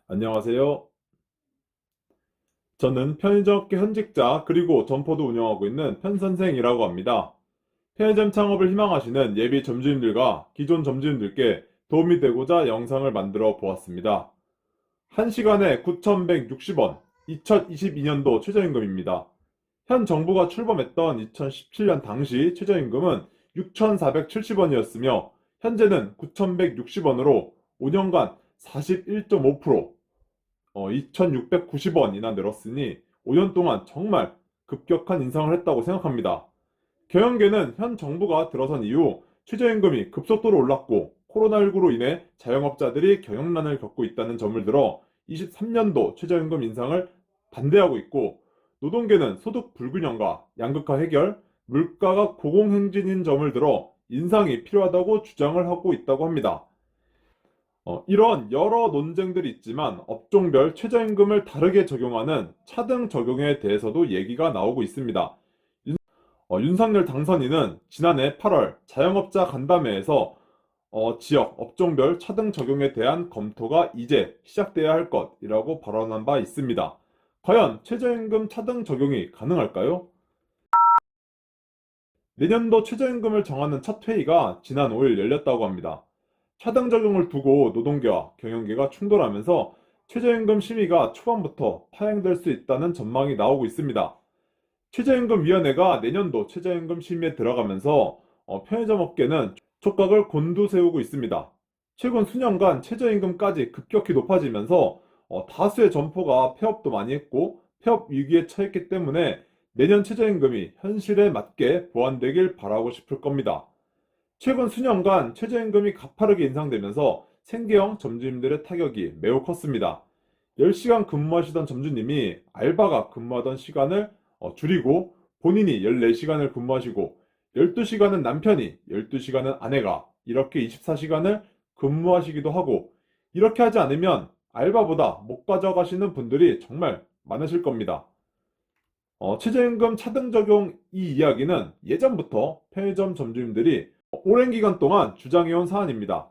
안녕하세요. 저는 편의점업계 현직자 그리고 점포도 운영하고 있는 편선생이라고 합니다. 편의점 창업을 희망하시는 예비 점주님들과 기존 점주님들께 도움이 되고자 영상을 만들어 보았습니다. 1시간에 9,160원, 2022년도 최저임금입니다. 현 정부가 출범했던 2017년 당시 최저임금은 6,470원이었으며 현재는 9,160원으로 5년간 41.5%, 2,690원이나 늘었으니 5년 동안 정말 급격한 인상을 했다고 생각합니다. 경영계는 현 정부가 들어선 이후 최저임금이 급속도로 올랐고 코로나19로 인해 자영업자들이 경영난을 겪고 있다는 점을 들어 23년도 최저임금 인상을 반대하고 있고, 노동계는 소득 불균형과 양극화 해결, 물가가 고공행진인 점을 들어 인상이 필요하다고 주장을 하고 있다고 합니다. 이런 여러 논쟁들이 있지만 업종별 최저임금을 다르게 적용하는 차등 적용에 대해서도 얘기가 나오고 있습니다. 윤석열 당선인은 지난해 8월 자영업자 간담회에서 지역 업종별 차등 적용에 대한 검토가 이제 시작돼야 할 것이라고 발언한 바 있습니다. 과연 최저임금 차등 적용이 가능할까요? 내년도 최저임금을 정하는 첫 회의가 지난 5일 열렸다고 합니다. 차등 적용을 두고 노동계와 경영계가 충돌하면서 최저임금 심의가 초반부터 파행될 수 있다는 전망이 나오고 있습니다. 최저임금위원회가 내년도 최저임금 심의에 들어가면서 편의점 업계는 촉각을 곤두세우고 있습니다. 최근 수년간 최저임금까지 급격히 높아지면서 다수의 점포가 폐업도 많이 했고 폐업 위기에 처했기 때문에 내년 최저임금이 현실에 맞게 보완되길 바라고 싶을 겁니다. 최근 수년간 최저임금이 가파르게 인상되면서 생계형 점주님들의 타격이 매우 컸습니다. 10시간 근무하시던 점주님이 알바가 근무하던 시간을 줄이고 본인이 14시간을 근무하시고 12시간은 남편이, 12시간은 아내가 이렇게 24시간을 근무하시기도 하고, 이렇게 하지 않으면 알바보다 못 가져가시는 분들이 정말 많으실 겁니다. 최저임금 차등 적용 이 이야기는 예전부터 편의점 점주님들이 오랜 기간 동안 주장해온 사안입니다.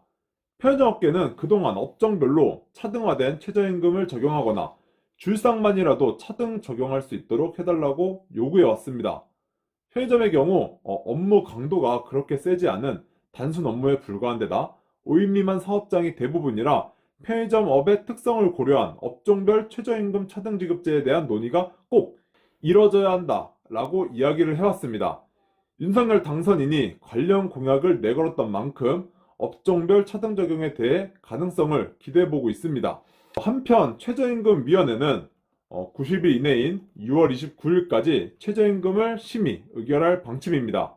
편의점업계는 그동안 업종별로 차등화된 최저임금을 적용하거나 줄상만이라도 차등 적용할 수 있도록 해달라고 요구해왔습니다. 편의점의 경우 업무 강도가 그렇게 세지 않은 단순 업무에 불과한 데다 5인 미만 사업장이 대부분이라 편의점업의 특성을 고려한 업종별 최저임금 차등 지급제에 대한 논의가 꼭 이뤄져야 한다라고 이야기를 해왔습니다. 윤석열 당선인이 관련 공약을 내걸었던 만큼 업종별 차등 적용에 대해 가능성을 기대해보고 있습니다. 한편 최저임금위원회는 90일 이내인 6월 29일까지 최저임금을 심의, 의결할 방침입니다.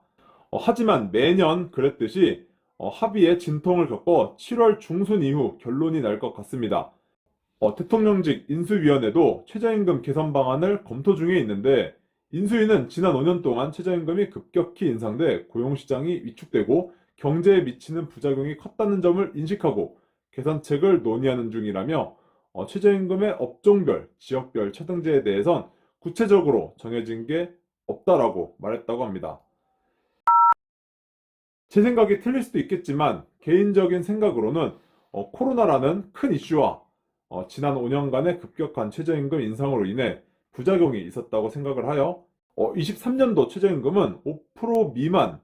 하지만 매년 그랬듯이 합의에 진통을 겪어 7월 중순 이후 결론이 날 것 같습니다. 대통령직 인수위원회도 최저임금 개선 방안을 검토 중에 있는데, 인수위는 지난 5년 동안 최저임금이 급격히 인상돼 고용시장이 위축되고 경제에 미치는 부작용이 컸다는 점을 인식하고 개선책을 논의하는 중이라며 최저임금의 업종별, 지역별 차등제에 대해선 구체적으로 정해진 게 없다라고 말했다고 합니다. 제 생각이 틀릴 수도 있겠지만 개인적인 생각으로는 코로나라는 큰 이슈와 지난 5년간의 급격한 최저임금 인상으로 인해 부작용이 있었다고 생각을 하여 23년도 최저임금은 5% 미만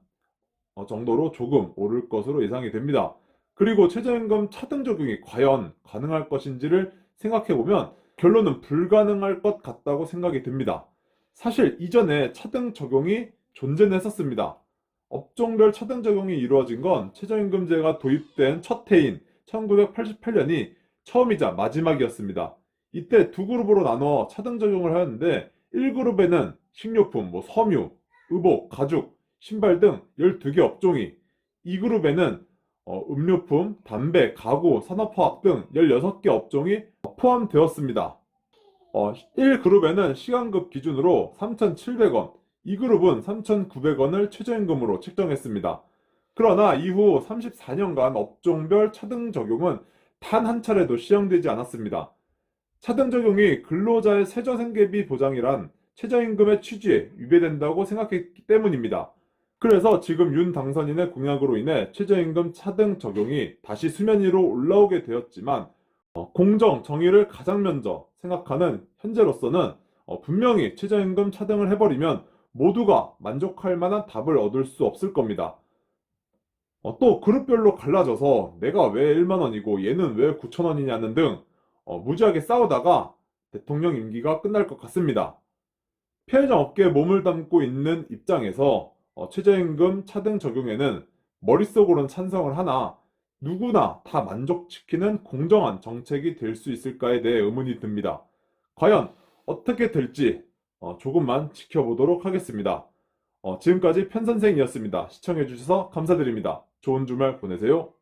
정도로 조금 오를 것으로 예상이 됩니다. 그리고 최저임금 차등 적용이 과연 가능할 것인지를 생각해보면 결론은 불가능할 것 같다고 생각이 듭니다. 사실 이전에 차등 적용이 존재는 했었습니다. 업종별 차등 적용이 이루어진 건 최저임금제가 도입된 첫 해인 1988년이 처음이자 마지막이었습니다. 이때 두 그룹으로 나눠 차등 적용을 하였는데 1그룹에는 식료품, 섬유, 의복, 가죽, 신발 등 12개 업종이, 2그룹에는 음료품, 담배, 가구, 산업화학 등 16개 업종이 포함되었습니다. 1그룹에는 시간급 기준으로 3,700원, 2그룹은 3,900원을 최저임금으로 책정했습니다. 그러나 이후 34년간 업종별 차등 적용은 단 한 차례도 시행되지 않았습니다. 차등 적용이 근로자의 세저생계비 보장이란 최저임금의 취지에 위배된다고 생각했기 때문입니다. 그래서 지금 윤 당선인의 공약으로 인해 최저임금 차등 적용이 다시 수면 위로 올라오게 되었지만 공정, 정의를 가장 먼저 생각하는 현재로서는 분명히 최저임금 차등을 해버리면 모두가 만족할 만한 답을 얻을 수 없을 겁니다. 또 그룹별로 갈라져서 내가 왜 1만 원이고 얘는 왜 9천 원이냐는 등 무지하게 싸우다가 대통령 임기가 끝날 것 같습니다. 편의점 업계에 몸을 담고 있는 입장에서 최저임금 차등 적용에는 머릿속으로는 찬성을 하나 누구나 다 만족시키는 공정한 정책이 될 수 있을까에 대해 의문이 듭니다. 과연 어떻게 될지 조금만 지켜보도록 하겠습니다. 지금까지 편선생이었습니다. 시청해주셔서 감사드립니다. 좋은 주말 보내세요.